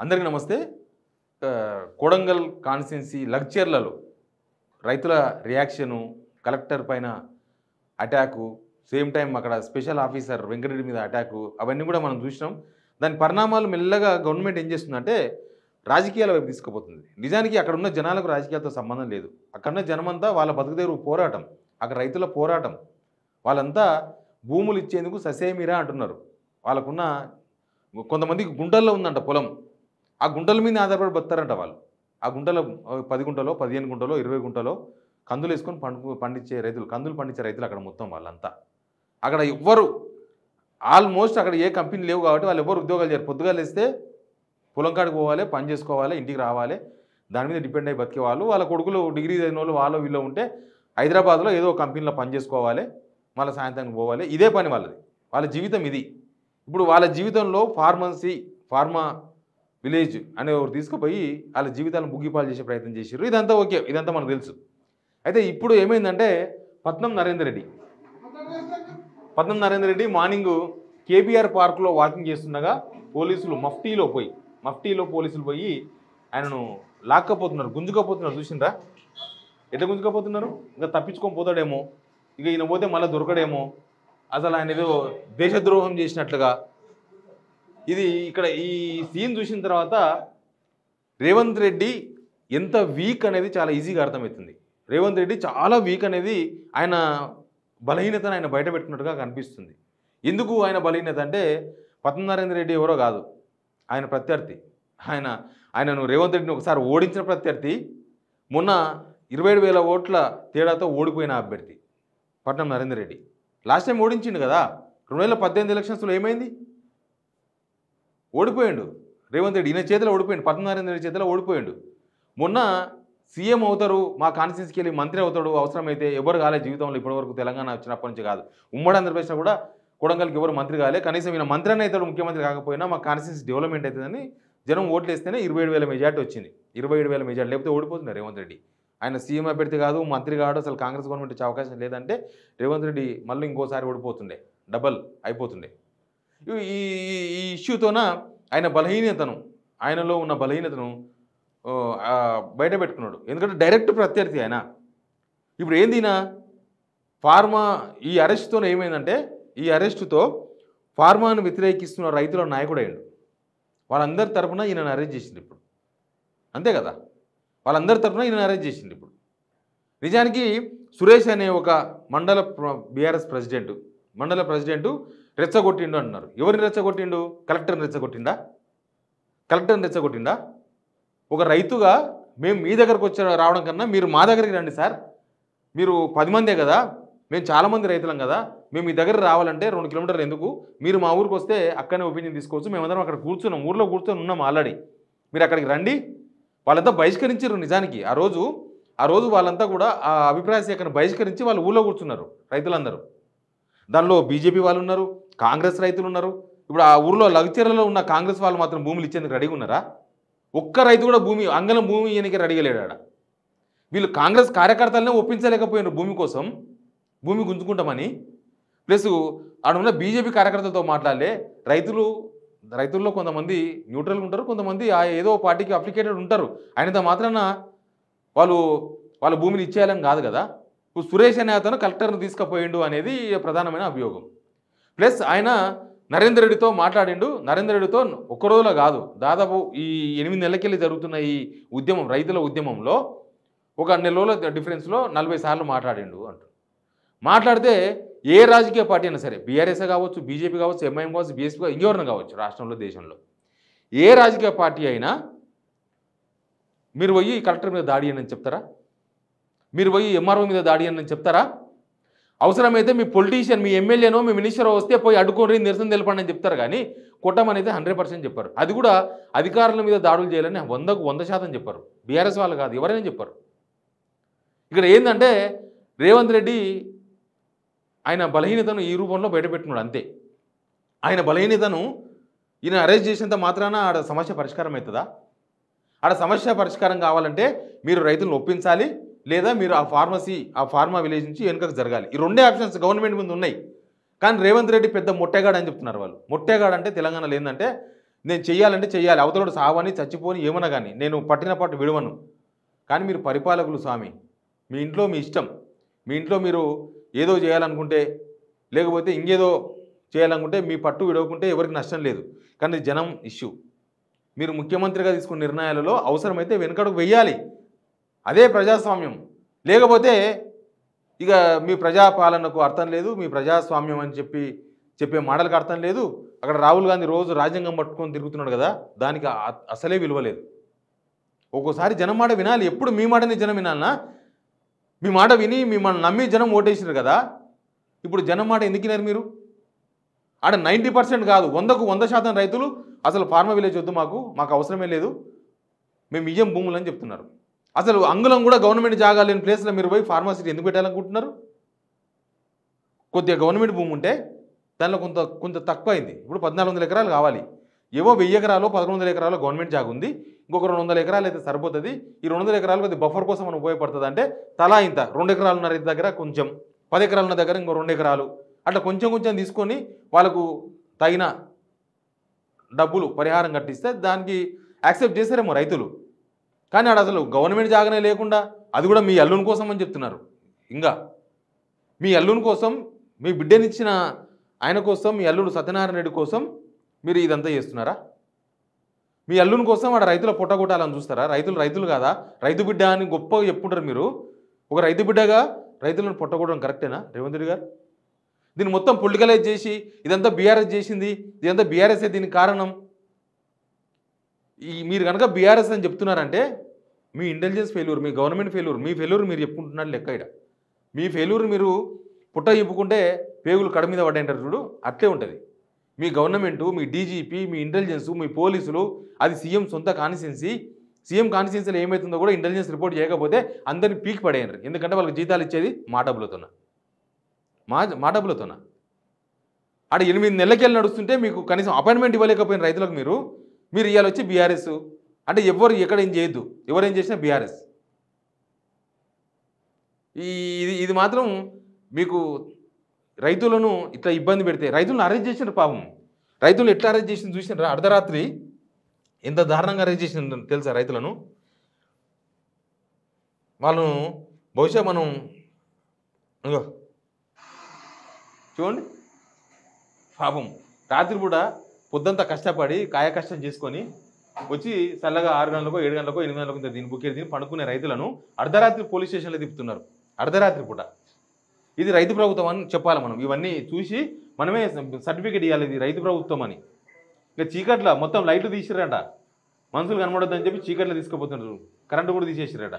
అందరికీ నమస్తే. కొడంగల్ కాన్స్టిట్యున్సీ లగ్చర్లలో రైతుల రియాక్షను, కలెక్టర్ పైన అటాకు, సేమ్ టైం అక్కడ స్పెషల్ ఆఫీసర్ వెంకటరెడ్డి మీద అటాకు, అవన్నీ కూడా మనం చూసినాం. దాని పరిణామాలు మెల్లగా గవర్నమెంట్ ఏం చేస్తుందంటే రాజకీయాల వైపు తీసుకుపోతుంది. నిజానికి అక్కడ ఉన్న జనాలకు రాజకీయాలతో సంబంధం లేదు. అక్కడున్న జనమంతా వాళ్ళ బతుకుదేరు పోరాటం, అక్కడ రైతుల పోరాటం. వాళ్ళంతా భూములు ఇచ్చేందుకు ససేమిరా అంటున్నారు. వాళ్ళకున్న కొంతమందికి గుంటల్లో ఉందంట పొలం, ఆ గుంటల మీద ఆధారపడి బతారంట వాళ్ళు. ఆ గుంటలో 10 గుంటలో, 15 గుంటలో, 20 గుంటలో కందులు వేసుకొని పండించే రైతులు, కందులు పండించే రైతులు అక్కడ మొత్తం వాళ్ళంతా. అక్కడ ఎవ్వరు ఆల్మోస్ట్ అక్కడ ఏ కంపెనీ లేవు కాబట్టి వాళ్ళు ఎవరు ఉద్యోగాలు చేయరు. పొద్దుగాలు వేస్తే పొలం కాడికి పోవాలి, పని చేసుకోవాలి, ఇంటికి రావాలి, దాని మీద డిపెండ్ అయ్యి బతికే వాళ్ళు. వాళ్ళ కొడుకులు డిగ్రీ చదివిన వాళ్ళు వాళ్ళు వీళ్ళు ఉంటే హైదరాబాద్లో ఏదో కంపెనీలో పని చేసుకోవాలి, మళ్ళీ సాయంత్రానికి పోవాలి. ఇదే పని వాళ్ళది, వాళ్ళ జీవితం ఇది. ఇప్పుడు వాళ్ళ జీవితంలో ఫార్మా విలేజ్ అనే ఒకరు తీసుకుపోయి వాళ్ళ జీవితాలను బుగ్గిపాలు చేసే ప్రయత్నం చేశారు. ఇదంతా ఓకే, ఇదంతా మనకు తెలుసు. అయితే ఇప్పుడు ఏమైందంటే పట్నం నరేందర్ రెడ్డి మార్నింగు కేబీఆర్ పార్కులో వాకింగ్ చేస్తుండగా పోలీసులు మఫ్టీలో పోలీసులు పోయి ఆయనను లాక్కపోతున్నారు, గుంజుకపోతున్నారు. చూసిండ్రా ఎట్లా గుంజుకపోతున్నారు? ఇంకా తప్పించుకొని పోతాడేమో, ఇక ఈయన పోతే మళ్ళీ దొరకడేమో, అసలు ఆయన ఏదో దేశద్రోహం చేసినట్లుగా. ఇది ఇక్కడ ఈ సీన్ చూసిన తర్వాత రేవంత్ రెడ్డి ఎంత వీక్ అనేది చాలా ఈజీగా అర్థమవుతుంది. రేవంత్ రెడ్డి చాలా వీక్ అనేది, ఆయన బలహీనతను ఆయన బయట పెట్టుకున్నట్టుగా కనిపిస్తుంది. ఎందుకు ఆయన బలహీనత అంటే పట్నం నరేందర్ రెడ్డి ఎవరో కాదు, ఆయన ప్రత్యర్థి. ఆయనను రేవంత్ రెడ్డిని ఒకసారి ఓడించిన ప్రత్యర్థి. మొన్న 27,000 ఓట్ల తేడాతో ఓడిపోయిన అభ్యర్థి పట్నం నరేందర్ రెడ్డి. లాస్ట్ టైం ఓడించిండు కదా, 2018 ఎలక్షన్స్లో ఏమైంది? ఓడిపోయాడు రేవంత్ రెడ్డి. ఈయన చేతిలో ఓడిపోయాడు, పట్నం నరేందర్ రెడ్డి చేతిలో ఓడిపోయాడు. మొన్న సీఎం అవుతారు, మా కాన్స్టిట్యున్సీకి వెళ్ళి మంత్రి అవుతాడు, అవసరమైతే ఎవరు కాలే జీవితంలో ఇప్పటివరకు, తెలంగాణ వచ్చినప్పటి నుంచి కాదు, ఉమ్మడి ఆంధ్రప్రదేశ్లో కూడా కొడంగల్కి ఎవరు మంత్రి కాలే, కనీసం ఈయన మంత్రి అని అవుతాడు, ముఖ్యమంత్రి కాకపోయినా మా కాన్స్టిట్యున్సీ డెవలప్మెంట్ అవుతుందని జనం ఓట్లు వేస్తేనే 27,000 మెజార్టీ వచ్చింది. 27,000 మెజార్టీ లేకపోతే ఓడిపోతున్నారు రేవంత్ రెడ్డి. ఆయన సీఎం అభ్యర్థి కాదు, మంత్రి కాదు, అసలు కాంగ్రెస్ గవర్నమెంట్ వచ్చే అవకాశం లేదంటే రేవంత్ రెడ్డి మళ్ళీ ఇంకోసారి ఓడిపోతుండే, డబల్ అయిపోతుండే. ఈ ఇష్యూతోన ఆయనలో ఉన్న బలహీనతను బయట పెట్టుకున్నాడు. ఎందుకంటే డైరెక్ట్ ప్రత్యర్థి ఆయన. ఇప్పుడు ఏంది ఈ అరెస్ట్తో ఏమైందంటే, ఈ అరెస్టుతో ఫార్మాను వ్యతిరేకిస్తున్న రైతుల నాయకుడు అయ్యాడు. వాళ్ళందరి తరఫున ఈయనను అరెస్ట్ చేసింది ఇప్పుడు, అంతే కదా, వాళ్ళందరి తరఫున ఈయనను అరెస్ట్ చేసింది ఇప్పుడు. నిజానికి సురేష్ అనే ఒక మండల బీఆర్ఎస్ మండల ప్రెసిడెంటు రెచ్చగొట్టిండు అంటున్నారు. ఎవరిని రెచ్చగొట్టిండు? కలెక్టర్ని రెచ్చగొట్టిండా? ఒక రైతుగా మేము మీ దగ్గరకు రావడం కన్నా మీరు మా దగ్గరికి రండి సార్, మీరు 10 మందే కదా, మేము చాలామంది రైతులం కదా, మేము మీ దగ్గర రావాలంటే 2 కిలోమీటర్లు ఎందుకు, మీరు మా ఊరికి వస్తే అక్కడనే ఒపీనియన్ తీసుకోవచ్చు, మేమందరం అక్కడ కూర్చున్నాం, ఊర్లో కూర్చొని ఉన్నాం ఆల్రెడీ, మీరు అక్కడికి రండి. వాళ్ళంతా బహిష్కరించారు. నిజానికి ఆ రోజు వాళ్ళంతా కూడా ఆ అభిప్రాయ సేకరణ బహిష్కరించి వాళ్ళు ఊళ్ళో కూర్చున్నారు రైతులందరూ. దానిలో బీజేపీ వాళ్ళు ఉన్నారు, కాంగ్రెస్ రైతులు ఉన్నారు. ఇప్పుడు ఆ ఊర్లో లగ్చర్లలో ఉన్న కాంగ్రెస్ వాళ్ళు మాత్రం భూములు ఇచ్చేందుకు రెడీగా ఉన్నారా? ఒక్క రైతు కూడా అంగళం భూమి ఈయనకి రెడీగా లేడు ఆడ. వీళ్ళు కాంగ్రెస్ కార్యకర్తలనే ఒప్పించలేకపోయినారు భూమి కోసం, భూమి గుంజుకుంటామని. ప్లస్ ఆడున్న బీజేపీ కార్యకర్తలతో మాట్లాడలే. రైతుల్లో కొంతమంది న్యూట్రల్గా ఉంటారు, కొంతమంది ఏదో పార్టీకి అప్లికేటెడ్ ఉంటారు. ఆయనతో మాత్రాన వాళ్ళ భూమిని ఇచ్చేయాలని కాదు కదా. ఇప్పుడు సురేష్ అనే అతను కలెక్టర్ను తీసుకుపోయిండు అనేది ప్రధానమైన అభియోగం. ప్లస్ ఆయన నరేందర్ రెడ్డితో మాట్లాడిండు. నరేందర్ రెడ్డితో ఒక్క రోజులో కాదు, దాదాపు ఈ 8 నెలలకెళ్ళి జరుగుతున్న ఈ ఉద్యమం, రైతుల ఉద్యమంలో ఒక 2 నెలల డిఫరెన్స్లో 40 సార్లు మాట్లాడిండు అంటూ. మాట్లాడితే ఏ రాజకీయ పార్టీ అయినా సరే, బీఆర్ఎస్ కావచ్చు, బీజేపీ కావచ్చు, ఎంఐఎం కావచ్చు, బీఎస్పీ కావచ్చు, ఇంకెవరైనా కావచ్చు, రాష్ట్రంలో దేశంలో ఏ రాజకీయ పార్టీ అయినా మీరు పోయి కలెక్టర్ మీద దాడి అని చెప్తారా? మీరు పోయి ఎంఆర్ఓ మీద దాడి అని చెప్తారా? అవసరమైతే మీ పొలిటీషియన్, మీ ఎమ్మెల్యేనో, మీ మినిస్టర్ వస్తే పోయి అడ్డుకోండి, నిరసన తెలపండి అని చెప్తారు. కానీ కొట్టమనేది 100% చెప్పారు. అది కూడా అధికారుల మీద దాడులు చేయాలని 100కు 100% చెప్పారు. బీఆర్ఎస్ వాళ్ళు కాదు, ఎవరైనా చెప్పారు. ఇక్కడ ఏంటంటే రేవంత్ రెడ్డి ఆయన బలహీనతను ఈ రూపంలో బయటపెట్టుకున్నాడు అంతే. ఆయన బలహీనతను ఈయన అరెస్ట్ చేసినంత మాత్రాన ఆడ సమస్య పరిష్కారం అవుతుందా? ఆడ సమస్య పరిష్కారం కావాలంటే మీరు రైతులను ఒప్పించాలి, లేదా మీరు ఆ ఫార్మా విలేజ్ నుంచి వెనుకకు జరగాలి. ఈ 2 ఆప్షన్స్ గవర్నమెంట్ ముందు ఉన్నాయి. కానీ రేవంత్ రెడ్డి పెద్ద మొట్టెగాడు అని చెప్తున్నారు వాళ్ళు. మొట్టెగాడు అంటే తెలంగాణలో ఏంటంటే నేను చెయ్యాలంటే చెయ్యాలి, అవతలోడు సావని చచ్చిపోని ఏమన్నా కానీ నేను పట్టిన పట్టు విడవను. కానీ మీరు పరిపాలకులు స్వామి, మీ ఇంట్లో మీ ఇష్టం, మీ ఇంట్లో మీరు ఏదో చేయాలనుకుంటే లేకపోతే ఇంకేదో చేయాలనుకుంటే మీ పట్టు విడవకుంటే ఎవరికి నష్టం లేదు. కానీ జనం ఇష్యూ. మీరు ముఖ్యమంత్రిగా తీసుకున్న నిర్ణయాలలో అవసరమైతే వెనుకడుగు వెయ్యాలి. అదే ప్రజాస్వామ్యం. లేకపోతే ఇక మీ ప్రజాపాలనకు అర్థం లేదు, మీ ప్రజాస్వామ్యం అని చెప్పే మాటలకు అర్థం లేదు. అక్కడ రాహుల్ గాంధీ రోజు రాజ్యాంగం పట్టుకొని తిరుగుతున్నాడు కదా, దానికి అసలే విలువ లేదు. ఒక్కోసారి జనం మాట వినాలి. ఎప్పుడు మీ మాటని జనం వినాలనా? మీ మాట విని మిమ్మల్ని నమ్మి జనం ఓటేసినారు కదా, ఇప్పుడు జనం మాట ఎందుకు వినారు మీరు? ఆడ 90% కాదు, 100కు 100% రైతులు అసలు ఫార్మా విలేజ్ వద్దు, మాకు అవసరమే లేదు, మేము ఇయ్యం భూములు అని చెప్తున్నారు. అసలు అంగుళం కూడా గవర్నమెంట్ జాగా లేని ప్లేస్లో మీరు పోయి ఫార్మసీ ఎందుకు పెట్టాలనుకుంటున్నారు? కొద్దిగా గవర్నమెంట్ భూమి ఉంటే దానిలో కొంత తక్కువ అయింది. ఇప్పుడు 1400 ఎకరాలు కావాలి. ఏవో 1000 ఎకరాలు 1100 ఎకరాలు గవర్నమెంట్ జాగా ఉంది, ఇంకొక 200 ఎకరాలు అయితే సరిపోతుంది. ఈ 200 ఎకరాలు కొద్ది బఫర్ కోసం మనం ఉపయోగపడుతుంది. అంటే తలా ఇంత 2 ఎకరాలు ఉన్న రైతు దగ్గర కొంచెం, 10 ఎకరాలు ఉన్న దగ్గర ఇంకో 2 ఎకరాలు, అట్లా కొంచెం తీసుకొని వాళ్ళకు తగిన డబ్బులు పరిహారం కట్టిస్తే దానికి యాక్సెప్ట్ చేశారేమో రైతులు. కానీ ఆడ అసలు గవర్నమెంట్ జాగానే లేకుండా అది కూడా మీ అల్లుని కోసం అని చెప్తున్నారు. ఇంకా మీ అల్లుని కోసం, మీ బిడ్డనిచ్చిన ఆయన కోసం, మీ అల్లుడు సత్యనారాయణ రెడ్డి కోసం మీరు ఇదంతా చేస్తున్నారా? మీ అల్లుని కోసం ఆడ రైతుల పొట్టగొట్టాలని చూస్తారా? రైతులు కాదా? రైతు బిడ్డ అని గొప్పగా చెప్పుకుంటారు మీరు. ఒక రైతు బిడ్డగా రైతులను పొట్టగొట్టడం కరెక్టేనా రేవంత్ రెడ్డి గారు? దీన్ని మొత్తం పొలిటికలైజ్ చేసి ఇదంతా బీఆర్ఎస్ చేసింది, ఇదంతా బీఆర్ఎస్ఏ దీనికి కారణం. మీరు కనుక బీఆర్ఎస్ అని చెప్తున్నారంటే మీ ఇంటెలిజెన్స్ ఫెయిల్యూర్, మీ గవర్నమెంట్ ఫెయిల్యూర్, మీ ఫెయిల్యూర్ మీరు చెప్పుకుంటున్నారు లెక్క. ఇక్కడ మీ ఫెయిల్యూర్ మీరు పుట్ట చెప్పుకుంటే పేగులు కడ మీద పడ్డాయంటారు చూడు, అట్లే ఉంటుంది. మీ గవర్నమెంటు, మీ డీజీపీ, మీ ఇంటెలిజెన్స్, మీ పోలీసులు, అది సీఎం సొంత కాన్స్టిట్యున్సీ. సీఎం కాన్స్టిట్యున్సీలో ఏమవుతుందో కూడా ఇంటెలిజెన్స్ రిపోర్ట్ చేయకపోతే అందరినీ పీక్ పడేయండి. ఎందుకంటే వాళ్ళకి జీతాలు ఇచ్చేది మా డబ్బులతోన. ఆడ 8 నెలలకెళ్ళి నడుస్తుంటే మీకు కనీసం అపాయింట్మెంట్ ఇవ్వలేకపోయిన రైతులకు మీరు ఇవాళ వచ్చి బీఆర్ఎస్ అంటే ఎవరు ఎక్కడ ఏం చేయొద్దు, ఎవరేం చేసినా బీఆర్ఎస్. ఇది మాత్రం మీకు రైతులను ఇట్లా ఇబ్బంది పెడితే, రైతులను అరెస్ట్ చేసినారు పాపం. రైతులు ఎట్లా అరెస్ట్ చేసింది చూసినారా? అర్ధరాత్రి ఎంత దారుణంగా అరెస్ట్ చేసిన తెలుసా రైతులను? వాళ్ళను బహుశా మనం చూడండి పాపం, రాత్రిపూట పొద్దంతా కష్టపడి కాయ కష్టం చేసుకొని వచ్చి చల్లగా 6 గంటలకో 7 గంటలకో 8 గంటలకు దీని బుక్కేది దీన్ని పండుకునే రైతులను అర్ధరాత్రి పోలీస్ స్టేషన్లో తిప్పుతున్నారు. అర్ధరాత్రి పూట. ఇది రైతు ప్రభుత్వం అని చెప్పాలి మనం. ఇవన్నీ చూసి మనమే సర్టిఫికేట్ ఇవ్వాలి ఇది రైతు ప్రభుత్వం అని. ఇక చీకట్ల మొత్తం లైట్లు తీసిరట, మనుషులు కనబడొద్దని చెప్పి చీకట్లో తీసుకుపోతున్నారు, కరెంటు కూడా తీసేసిరట.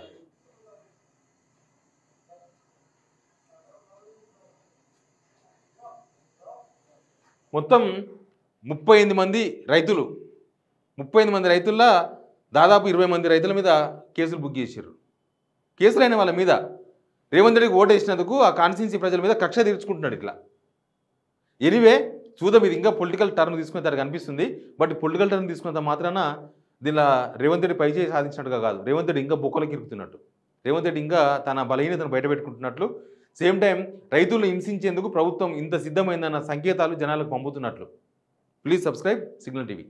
మొత్తం 38 మంది రైతులు, 38 మంది రైతుల్లో దాదాపు 20 మంది రైతుల మీద కేసులు బుక్ చేశారు. కేసులైన వాళ్ళ మీద రేవంత్ రెడ్డికి ఓటు వేసినందుకు ఆ కాన్స్టిట్యున్సీ ప్రజల మీద కక్ష తీర్చుకుంటున్నాడు ఇట్లా. ఎనీవే చూద్దాం, ఇది ఇంకా పొలిటికల్ టర్న్ తీసుకునేదానికి అనిపిస్తుంది. బట్ పొలిటికల్ టర్న్ తీసుకున్నంత మాత్రాన దీనిలో రేవంత్ రెడ్డి పైచేయి సాధించినట్టుగా కాదు. రేవంత్ రెడ్డి ఇంకా బొక్కలకి ఇరుకుతున్నట్టు, రేవంత్ రెడ్డి ఇంకా తన బలహీనతను బయటపెట్టుకుంటున్నట్లు, సేమ్ టైం రైతులను హింసించేందుకు ప్రభుత్వం ఇంత సిద్ధమైందన్న సంకేతాలు జనాలకు పంపుతున్నట్లు. Please subscribe Signal TV.